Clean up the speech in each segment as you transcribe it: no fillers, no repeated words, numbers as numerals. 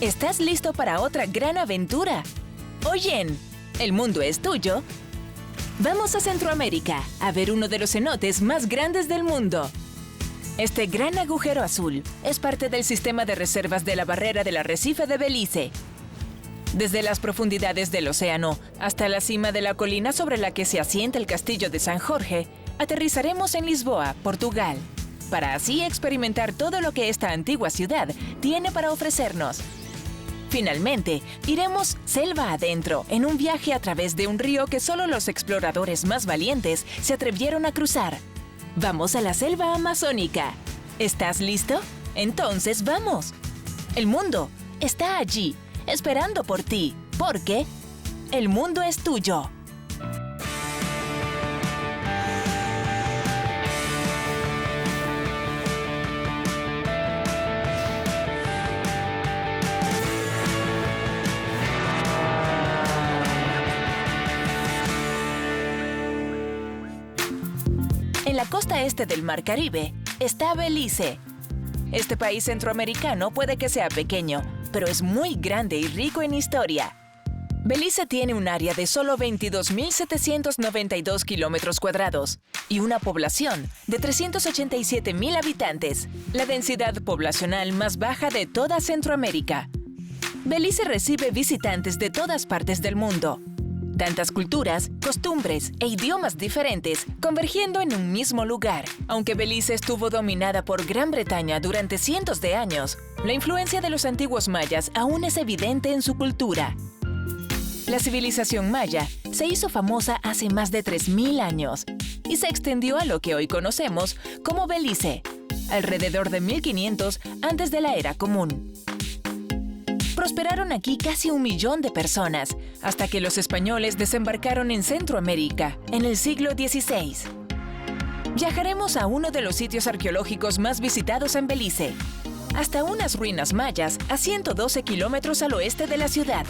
¿Estás listo para otra gran aventura? Oyen, ¿el mundo es tuyo? Vamos a Centroamérica a ver uno de los cenotes más grandes del mundo. Este gran agujero azul es parte del sistema de reservas de la barrera del arrecife de Belice. Desde las profundidades del océano hasta la cima de la colina sobre la que se asienta el castillo de San Jorge, aterrizaremos en Lisboa, Portugal, para así experimentar todo lo que esta antigua ciudad tiene para ofrecernos. Finalmente, iremos selva adentro en un viaje a través de un río que solo los exploradores más valientes se atrevieron a cruzar. ¡Vamos a la selva amazónica! ¿Estás listo? Entonces, ¡vamos! El mundo está allí, esperando por ti, porque el mundo es tuyo. En la costa este del Mar Caribe está Belice. Este país centroamericano puede que sea pequeño, pero es muy grande y rico en historia. Belice tiene un área de solo 22.792 kilómetros cuadrados y una población de 387.000 habitantes, la densidad poblacional más baja de toda Centroamérica. Belice recibe visitantes de todas partes del mundo. Tantas culturas, costumbres e idiomas diferentes convergiendo en un mismo lugar. Aunque Belice estuvo dominada por Gran Bretaña durante cientos de años, la influencia de los antiguos mayas aún es evidente en su cultura. La civilización maya se hizo famosa hace más de 3.000 años y se extendió a lo que hoy conocemos como Belice, alrededor de 1500 antes de la Era Común. Prosperaron aquí casi 1 millón de personas, hasta que los españoles desembarcaron en Centroamérica en el siglo XVI. Viajaremos a uno de los sitios arqueológicos más visitados en Belice, hasta unas ruinas mayas a 112 kilómetros al oeste de la ciudad.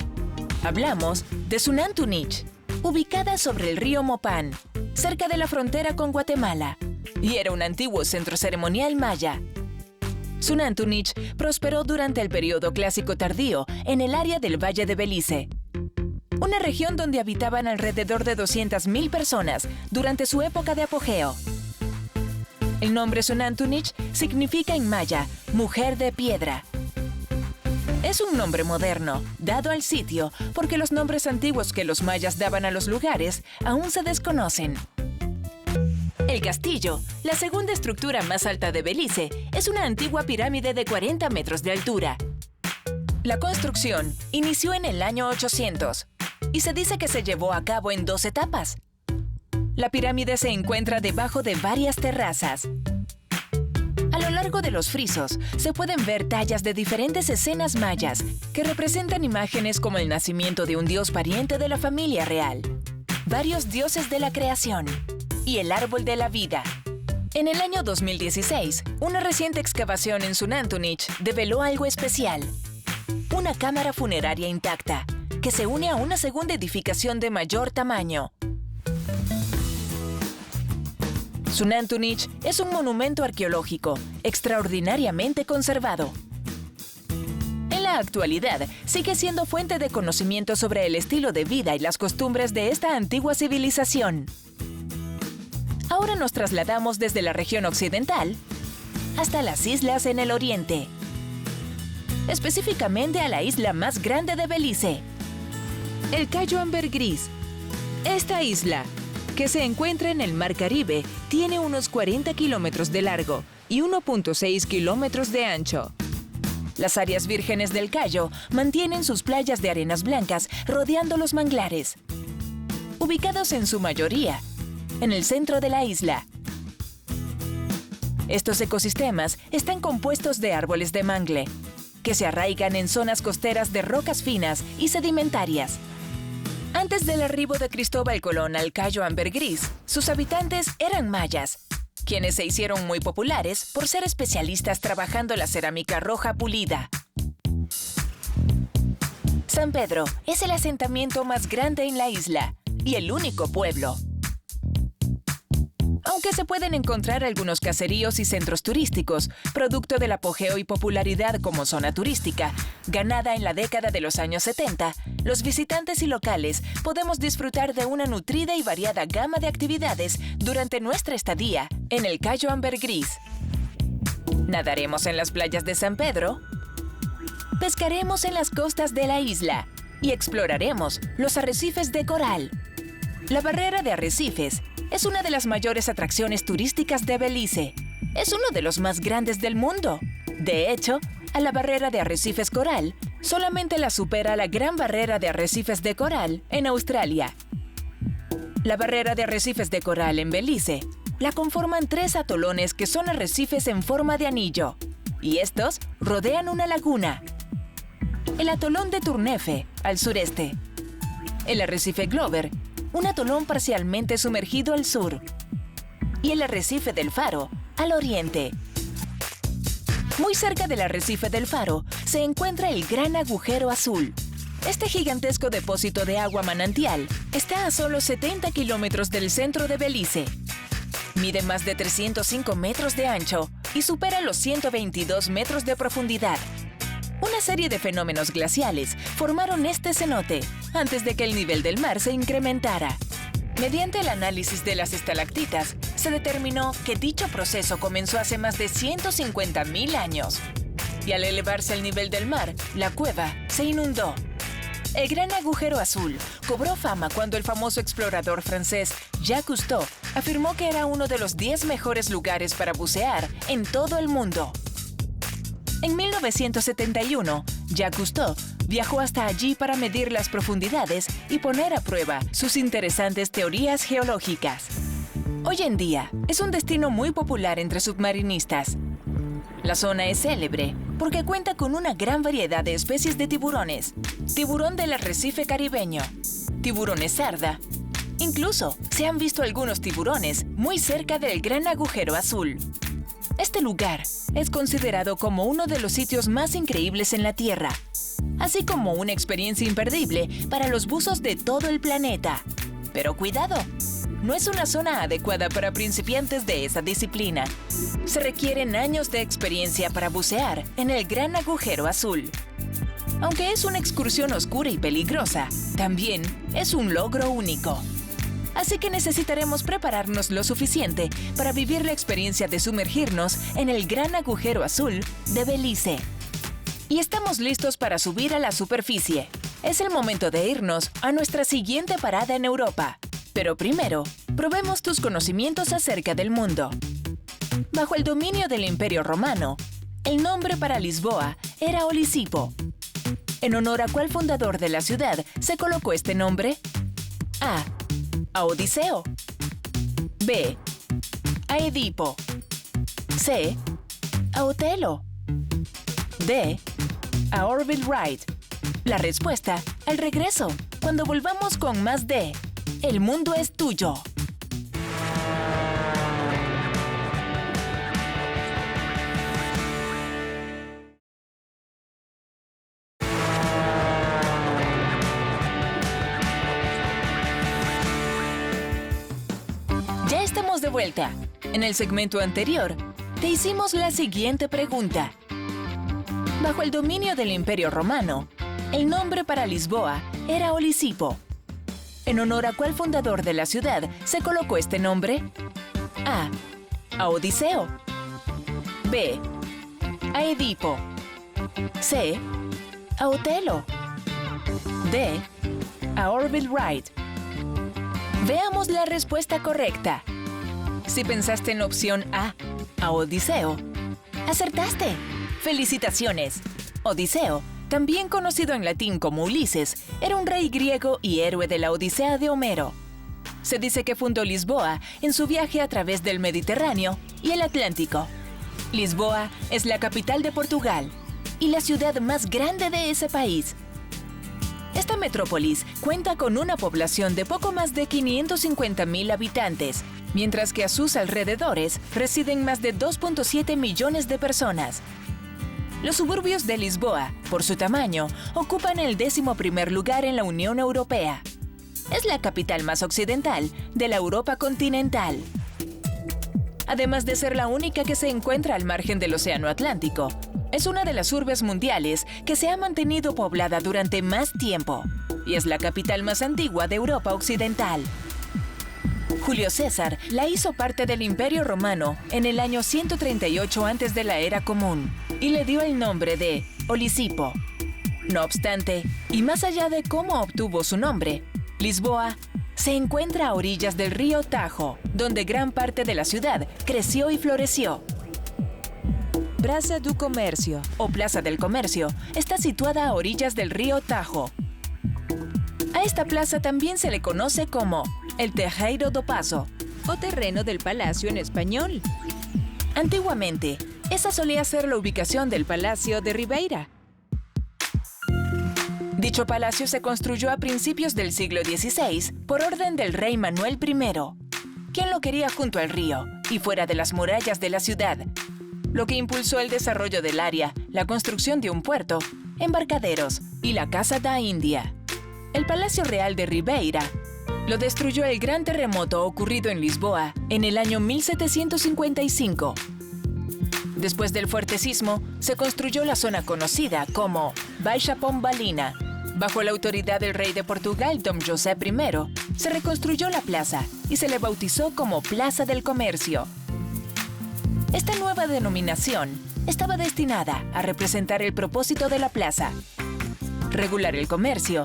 Hablamos de Xunantunich, ubicada sobre el río Mopán, cerca de la frontera con Guatemala, y era un antiguo centro ceremonial maya. Xunantunich prosperó durante el período clásico tardío en el área del Valle de Belice, una región donde habitaban alrededor de 200.000 personas durante su época de apogeo. El nombre Xunantunich significa en maya mujer de piedra. Es un nombre moderno, dado al sitio, porque los nombres antiguos que los mayas daban a los lugares aún se desconocen. El castillo, la segunda estructura más alta de Belice, es una antigua pirámide de 40 metros de altura. La construcción inició en el año 800 y se dice que se llevó a cabo en 2 etapas. La pirámide se encuentra debajo de varias terrazas. A lo largo de los frisos se pueden ver tallas de diferentes escenas mayas que representan imágenes como el nacimiento de un dios pariente de la familia real, varios dioses de la creación y el árbol de la vida. En el año 2016, una reciente excavación en Xunantunich develó algo especial: una cámara funeraria intacta que se une a una segunda edificación de mayor tamaño. Xunantunich es un monumento arqueológico extraordinariamente conservado. En la actualidad, sigue siendo fuente de conocimiento sobre el estilo de vida y las costumbres de esta antigua civilización. Ahora nos trasladamos desde la región occidental hasta las islas en el oriente, específicamente a la isla más grande de Belice, el Cayo Ambergris. Esta isla, que se encuentra en el Mar Caribe, tiene unos 40 kilómetros de largo y 1.6 kilómetros de ancho. Las áreas vírgenes del Cayo mantienen sus playas de arenas blancas rodeando los manglares, ubicados en su mayoría en el centro de la isla. Estos ecosistemas están compuestos de árboles de mangle, que se arraigan en zonas costeras de rocas finas y sedimentarias. Antes del arribo de Cristóbal Colón al Cayo Ambergris, sus habitantes eran mayas, quienes se hicieron muy populares por ser especialistas trabajando la cerámica roja pulida. San Pedro es el asentamiento más grande en la isla y el único pueblo. Aunque se pueden encontrar algunos caseríos y centros turísticos, producto del apogeo y popularidad como zona turística, ganada en la década de los años 70, los visitantes y locales podemos disfrutar de una nutrida y variada gama de actividades durante nuestra estadía en el Cayo Ambergris. Nadaremos en las playas de San Pedro, pescaremos en las costas de la isla y exploraremos los arrecifes de coral. La barrera de arrecifes es una de las mayores atracciones turísticas de Belice. Es uno de los más grandes del mundo. De hecho, a la barrera de arrecifes coral solamente la supera la Gran Barrera de Arrecifes de Coral en Australia. La barrera de arrecifes de coral en Belice la conforman 3 atolones que son arrecifes en forma de anillo, y estos rodean una laguna. El atolón de Turnefe, al sureste. El arrecife Glover, un atolón parcialmente sumergido al sur. Y el arrecife del Faro, al oriente. Muy cerca del arrecife del Faro se encuentra el Gran Agujero Azul. Este gigantesco depósito de agua manantial está a solo 70 kilómetros del centro de Belice. Mide más de 305 metros de ancho y supera los 122 metros de profundidad. Una serie de fenómenos glaciales formaron este cenote antes de que el nivel del mar se incrementara. Mediante el análisis de las estalactitas, se determinó que dicho proceso comenzó hace más de 150.000 años. Y al elevarse el nivel del mar, la cueva se inundó. El Gran Agujero Azul cobró fama cuando el famoso explorador francés Jacques Cousteau afirmó que era uno de los 10 mejores lugares para bucear en todo el mundo. En 1971, Jacques Cousteau viajó hasta allí para medir las profundidades y poner a prueba sus interesantes teorías geológicas. Hoy en día, es un destino muy popular entre submarinistas. La zona es célebre porque cuenta con una gran variedad de especies de tiburones, tiburón del arrecife caribeño, tiburones sarda. Incluso se han visto algunos tiburones muy cerca del Gran Agujero Azul. Este lugar es considerado como uno de los sitios más increíbles en la Tierra, así como una experiencia imperdible para los buzos de todo el planeta. Pero cuidado, no es una zona adecuada para principiantes de esa disciplina. Se requieren años de experiencia para bucear en el Gran Agujero Azul. Aunque es una excursión oscura y peligrosa, también es un logro único. Así que necesitaremos prepararnos lo suficiente para vivir la experiencia de sumergirnos en el Gran Agujero Azul de Belice. Y estamos listos para subir a la superficie. Es el momento de irnos a nuestra siguiente parada en Europa. Pero primero, probemos tus conocimientos acerca del mundo. Bajo el dominio del Imperio Romano, el nombre para Lisboa era Olisipo. ¿En honor a cuál fundador de la ciudad se colocó este nombre? A. A Odiseo. B. A Edipo. C. A Otelo. D. A Orville Wright. La respuesta al regreso, cuando volvamos con más de El mundo es tuyo. Ya estamos de vuelta. En el segmento anterior, te hicimos la siguiente pregunta. Bajo el dominio del Imperio Romano, el nombre para Lisboa era Olisipo. ¿En honor a cuál fundador de la ciudad se colocó este nombre? A. A Odiseo. B. A Edipo. C. A Otelo. D. A Orville Wright. Veamos la respuesta correcta. Si pensaste en la opción A Odiseo, ¡acertaste! ¡Felicitaciones! Odiseo, también conocido en latín como Ulises, era un rey griego y héroe de la Odisea de Homero. Se dice que fundó Lisboa en su viaje a través del Mediterráneo y el Atlántico. Lisboa es la capital de Portugal y la ciudad más grande de ese país. Esta metrópolis cuenta con una población de poco más de 550.000 habitantes, mientras que a sus alrededores residen más de 2.7 millones de personas. Los suburbios de Lisboa, por su tamaño, ocupan el 11º lugar en la Unión Europea. Es la capital más occidental de la Europa continental. además de ser la única que se encuentra al margen del Océano Atlántico. Es una de las urbes mundiales que se ha mantenido poblada durante más tiempo y es la capital más antigua de Europa Occidental. Julio César la hizo parte del Imperio Romano en el año 138 antes de la Era Común y le dio el nombre de Olisipo. No obstante, y más allá de cómo obtuvo su nombre, Lisboa se encuentra a orillas del río Tajo, donde gran parte de la ciudad creció y floreció. Praça do Comércio, o Plaza del Comercio, está situada a orillas del río Tajo. A esta plaza también se le conoce como el Terreiro do Paço, o Terreno del Palacio en español. Antiguamente, esa solía ser la ubicación del Palacio de Ribeira. Dicho palacio se construyó a principios del siglo XVI por orden del rey Manuel I, quien lo quería junto al río y fuera de las murallas de la ciudad, lo que impulsó el desarrollo del área, la construcción de un puerto, embarcaderos y la Casa da Índia. El Palacio Real de Ribeira lo destruyó el gran terremoto ocurrido en Lisboa en el año 1755. Después del fuerte sismo, se construyó la zona conocida como Baixa Pombalina. Bajo la autoridad del rey de Portugal, Dom José I, se reconstruyó la plaza y se le bautizó como Plaza del Comercio. Esta nueva denominación estaba destinada a representar el propósito de la plaza: regular el comercio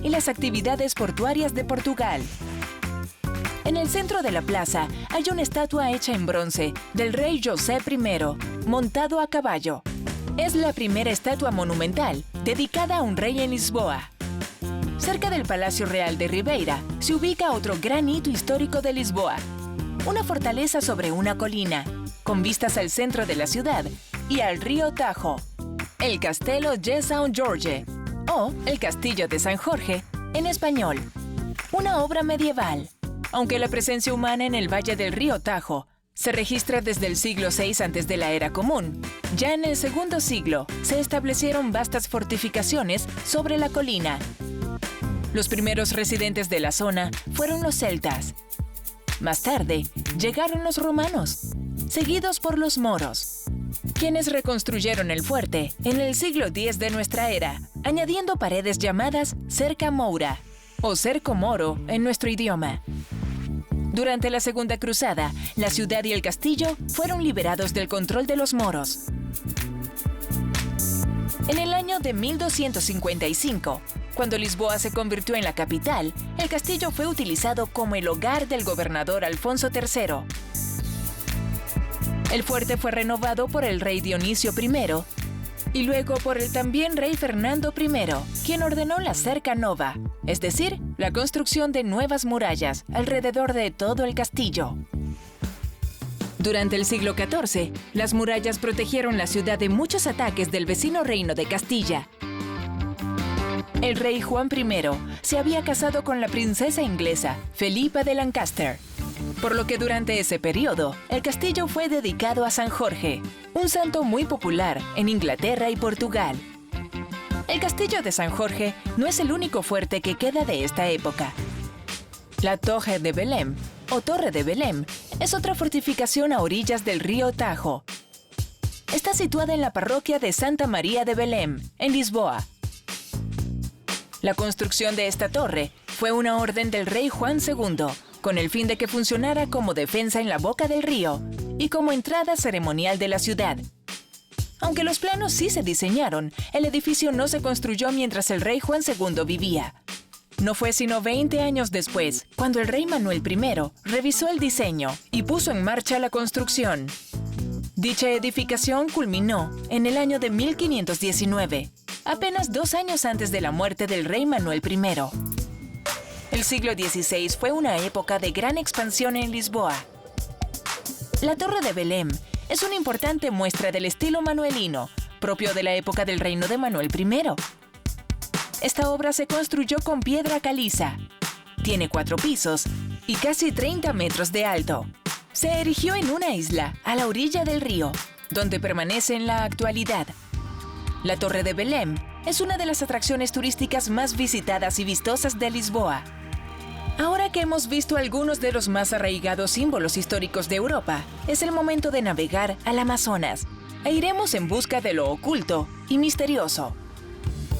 y las actividades portuarias de Portugal. En el centro de la plaza hay una estatua hecha en bronce del rey José I, montado a caballo. Es la primera estatua monumental dedicada a un rey en Lisboa. Cerca del Palacio Real de Ribeira se ubica otro gran hito histórico de Lisboa: una fortaleza sobre una colina, con vistas al centro de la ciudad y al río Tajo, el Castelo de São Jorge, o el Castillo de San Jorge, en español. Una obra medieval, aunque la presencia humana en el valle del río Tajo se registra desde el siglo VI antes de la Era Común. Ya en el segundo siglo se establecieron vastas fortificaciones sobre la colina. Los primeros residentes de la zona fueron los celtas. Más tarde llegaron los romanos, seguidos por los moros, quienes reconstruyeron el fuerte en el siglo X de nuestra era, añadiendo paredes llamadas cerca moura o cerco moro en nuestro idioma. Durante la Segunda Cruzada, la ciudad y el castillo fueron liberados del control de los moros. En el año de 1255, cuando Lisboa se convirtió en la capital, el castillo fue utilizado como el hogar del gobernador Alfonso III. El fuerte fue renovado por el rey Dionisio I y luego por el también rey Fernando I, quien ordenó la cerca nova, es decir, la construcción de nuevas murallas alrededor de todo el castillo. Durante el siglo XIV, las murallas protegieron la ciudad de muchos ataques del vecino reino de Castilla. El rey Juan I se había casado con la princesa inglesa Felipa de Lancaster, por lo que durante ese periodo, el castillo fue dedicado a San Jorge, un santo muy popular en Inglaterra y Portugal. El castillo de San Jorge no es el único fuerte que queda de esta época. La Torre de Belém, o Torre de Belém, es otra fortificación a orillas del río Tajo. Está situada en la parroquia de Santa María de Belém, en Lisboa. La construcción de esta torre fue una orden del rey Juan II, con el fin de que funcionara como defensa en la boca del río y como entrada ceremonial de la ciudad. Aunque los planos sí se diseñaron, el edificio no se construyó mientras el rey Juan II vivía. No fue sino 20 años después, cuando el rey Manuel I revisó el diseño y puso en marcha la construcción. Dicha edificación culminó en el año de 1519, apenas 2 años antes de la muerte del rey Manuel I. El siglo XVI fue una época de gran expansión en Lisboa. La Torre de Belém es una importante muestra del estilo manuelino, propio de la época del reino de Manuel I. Esta obra se construyó con piedra caliza. Tiene 4 pisos y casi 30 metros de alto. Se erigió en una isla a la orilla del río, donde permanece en la actualidad. La Torre de Belém es una de las atracciones turísticas más visitadas y vistosas de Lisboa. Ahora que hemos visto algunos de los más arraigados símbolos históricos de Europa, es el momento de navegar al Amazonas e iremos en busca de lo oculto y misterioso.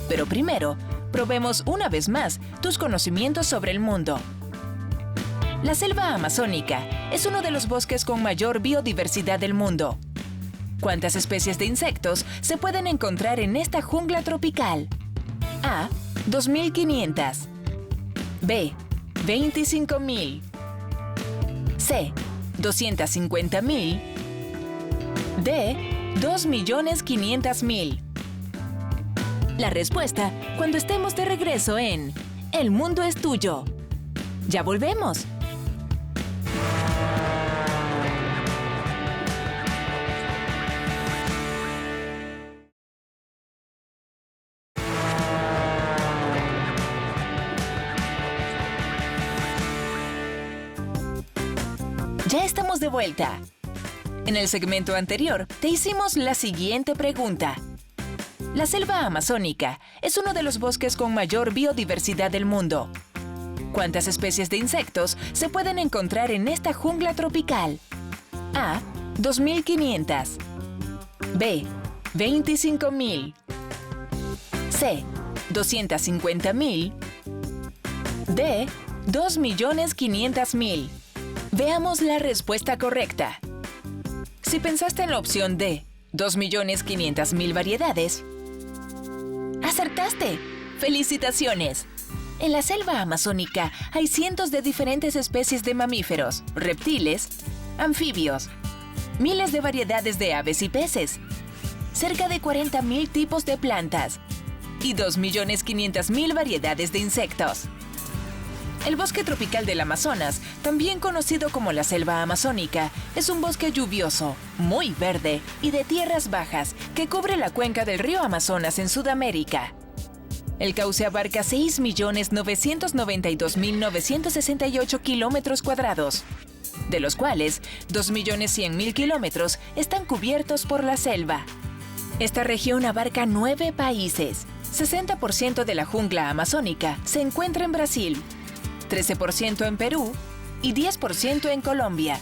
Pero primero, probemos una vez más tus conocimientos sobre el mundo. La selva amazónica es uno de los bosques con mayor biodiversidad del mundo. ¿Cuántas especies de insectos se pueden encontrar en esta jungla tropical? A. 2.500. B. 25.000. C. 250.000. D. 2.500.000. La respuesta cuando estemos de regreso en El Mundo es Tuyo. ¡Ya volvemos! Ya estamos de vuelta. En el segmento anterior te hicimos la siguiente pregunta. La selva amazónica es uno de los bosques con mayor biodiversidad del mundo. ¿Cuántas especies de insectos se pueden encontrar en esta jungla tropical? A. 2.500. B. 25.000. C. 250.000. D. 2.500.000. Veamos la respuesta correcta. Si pensaste en la opción D, 2.500.000 variedades, ¡acertaste! ¡Felicitaciones! En la selva amazónica hay cientos de diferentes especies de mamíferos, reptiles, anfibios, miles de variedades de aves y peces, cerca de 40.000 tipos de plantas y 2.500.000 variedades de insectos. El bosque tropical del Amazonas, también conocido como la selva amazónica, es un bosque lluvioso, muy verde y de tierras bajas que cubre la cuenca del río Amazonas en Sudamérica. El cauce abarca 6.992.968 kilómetros cuadrados, de los cuales 2.100.000 kilómetros están cubiertos por la selva. Esta región abarca 9 países. 60% de la jungla amazónica se encuentra en Brasil, 13% en Perú y 10% en Colombia.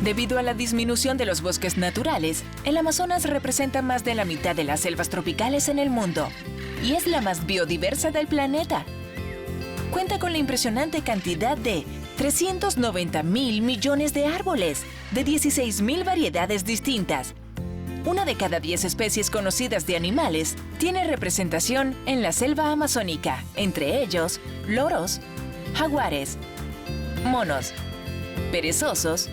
Debido a la disminución de los bosques naturales, el Amazonas representa más de la mitad de las selvas tropicales en el mundo y es la más biodiversa del planeta. Cuenta con la impresionante cantidad de 390.000 millones de árboles, de 16.000 variedades distintas. Una de cada 10 especies conocidas de animales tiene representación en la selva amazónica, entre ellos loros, jaguares, monos, perezosos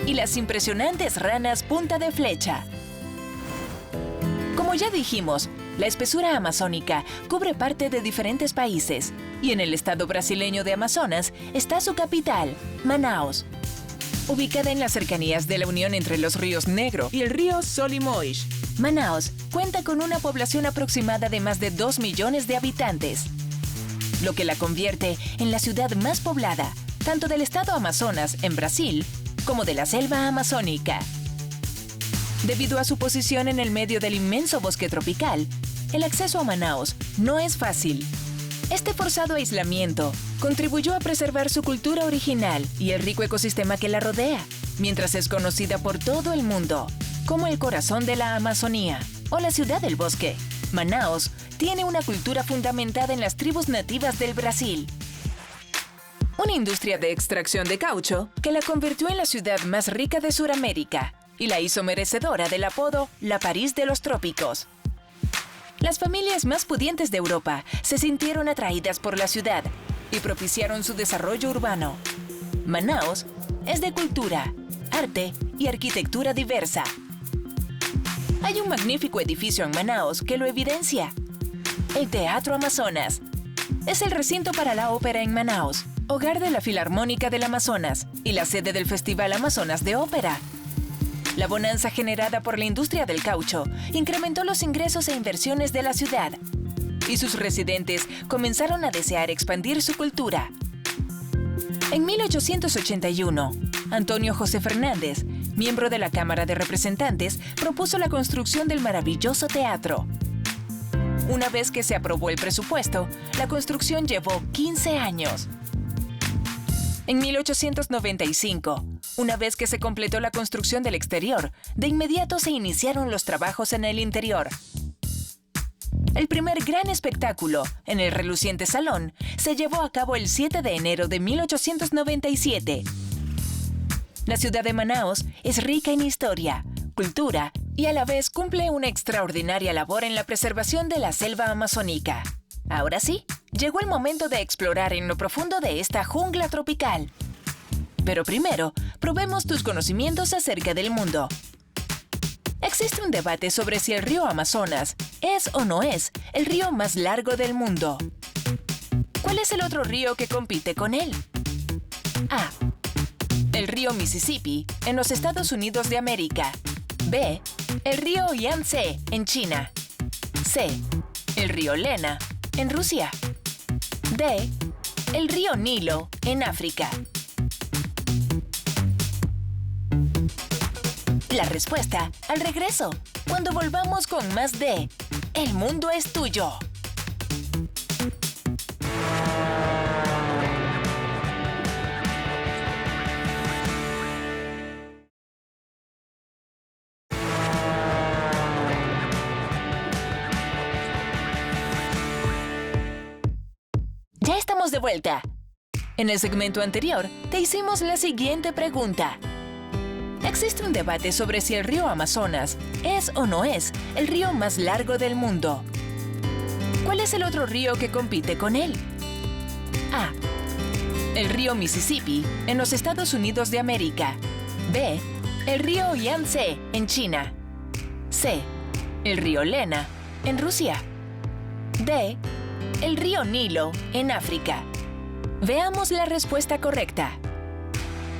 y las impresionantes ranas punta de flecha. Como ya dijimos, la espesura amazónica cubre parte de diferentes países y en el estado brasileño de Amazonas está su capital, Manaus. Ubicada en las cercanías de la unión entre los ríos Negro y el río Solimões, Manaus cuenta con una población aproximada de más de 2 millones de habitantes, lo que la convierte en la ciudad más poblada, tanto del estado Amazonas, en Brasil, como de la selva amazónica. Debido a su posición en el medio del inmenso bosque tropical, el acceso a Manaus no es fácil. Este forzado aislamiento contribuyó a preservar su cultura original y el rico ecosistema que la rodea, mientras es conocida por todo el mundo como el corazón de la Amazonía o la ciudad del bosque. Manaus tiene una cultura fundamentada en las tribus nativas del Brasil. Una industria de extracción de caucho que la convirtió en la ciudad más rica de Sudamérica y la hizo merecedora del apodo La París de los Trópicos. Las familias más pudientes de Europa se sintieron atraídas por la ciudad y propiciaron su desarrollo urbano. Manaus es de cultura, arte y arquitectura diversa. Hay un magnífico edificio en Manaus que lo evidencia. El Teatro Amazonas. Es el recinto para la ópera en Manaus, hogar de la Filarmónica del Amazonas y la sede del Festival Amazonas de Ópera. La bonanza generada por la industria del caucho incrementó los ingresos e inversiones de la ciudad, y sus residentes comenzaron a desear expandir su cultura. En 1881, Antonio José Fernández, miembro de la Cámara de Representantes, propuso la construcción del maravilloso teatro. Una vez que se aprobó el presupuesto, la construcción llevó 15 años En 1895, una vez que se completó la construcción del exterior, de inmediato se iniciaron los trabajos en el interior. El primer gran espectáculo, en el reluciente salón, se llevó a cabo el 7 de enero de 1897. La ciudad de Manaos es rica en historia, cultura y a la vez cumple una extraordinaria labor en la preservación de la selva amazónica. Ahora sí, llegó el momento de explorar en lo profundo de esta jungla tropical. Pero primero, probemos tus conocimientos acerca del mundo. Existe un debate sobre si el río Amazonas es o no es el río más largo del mundo. ¿Cuál es el otro río que compite con él? A. El río Mississippi, en los Estados Unidos de América. B. El río Yangtze, en China. C. El río Lena, en Rusia. D. El río Nilo, en África. La respuesta al regreso, cuando volvamos con más de El mundo es tuyo. Ya estamos de vuelta. En el segmento anterior, te hicimos la siguiente pregunta. Existe un debate sobre si el río Amazonas es o no es el río más largo del mundo. ¿Cuál es el otro río que compite con él? A. El río Mississippi, en los Estados Unidos de América. B. El río Yangtze, en China. C. El río Lena, en Rusia. D. El río Nilo, en África. Veamos la respuesta correcta.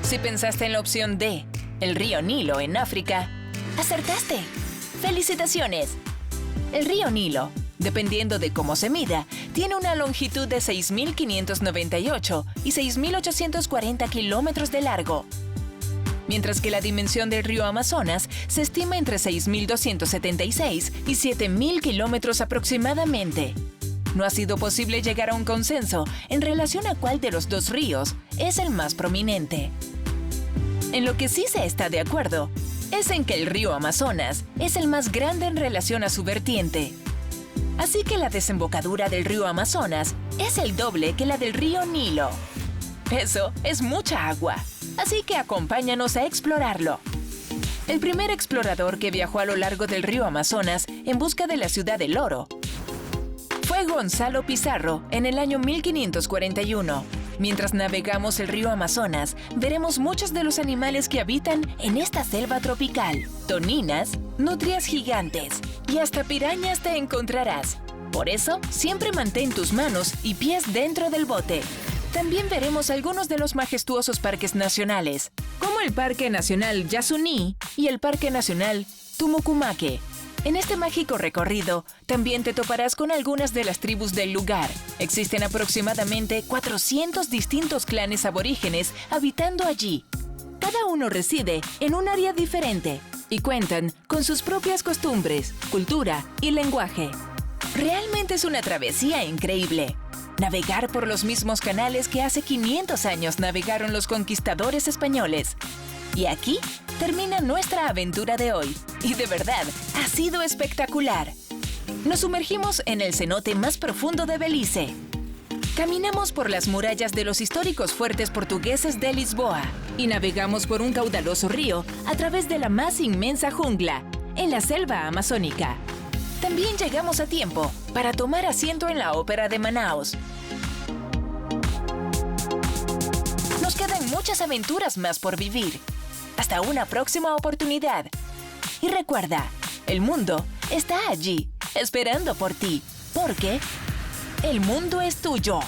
Si pensaste en la opción D, el río Nilo en África, ¡acertaste! ¡Felicitaciones! El río Nilo, dependiendo de cómo se mida, tiene una longitud de 6.598 y 6.840 kilómetros de largo, mientras que la dimensión del río Amazonas se estima entre 6.276 y 7.000 kilómetros aproximadamente. No ha sido posible llegar a un consenso en relación a cuál de los dos ríos es el más prominente. En lo que sí se está de acuerdo es en que el río Amazonas es el más grande en relación a su vertiente. Así que la desembocadura del río Amazonas es el doble que la del río Nilo. Eso es mucha agua, así que acompáñanos a explorarlo. El primer explorador que viajó a lo largo del río Amazonas en busca de la ciudad del oro fue Gonzalo Pizarro en el año 1541. Mientras navegamos el río Amazonas, veremos muchos de los animales que habitan en esta selva tropical. Toninas, nutrias gigantes y hasta pirañas te encontrarás. Por eso, siempre mantén tus manos y pies dentro del bote. También veremos algunos de los majestuosos parques nacionales, como el Parque Nacional Yasuní y el Parque Nacional Tumucumaque. En este mágico recorrido, también te toparás con algunas de las tribus del lugar. Existen aproximadamente 400 distintos clanes aborígenes habitando allí. Cada uno reside en un área diferente y cuentan con sus propias costumbres, cultura y lenguaje. Realmente es una travesía increíble. Navegar por los mismos canales que hace 500 años navegaron los conquistadores españoles. Y aquí termina nuestra aventura de hoy. Y de verdad, ha sido espectacular. Nos sumergimos en el cenote más profundo de Belice. Caminamos por las murallas de los históricos fuertes portugueses de Lisboa. Y navegamos por un caudaloso río a través de la más inmensa jungla, en la selva amazónica. También llegamos a tiempo para tomar asiento en la Ópera de Manaos. Nos quedan muchas aventuras más por vivir. Hasta una próxima oportunidad. Y recuerda, el mundo está allí, esperando por ti, porque el mundo es tuyo.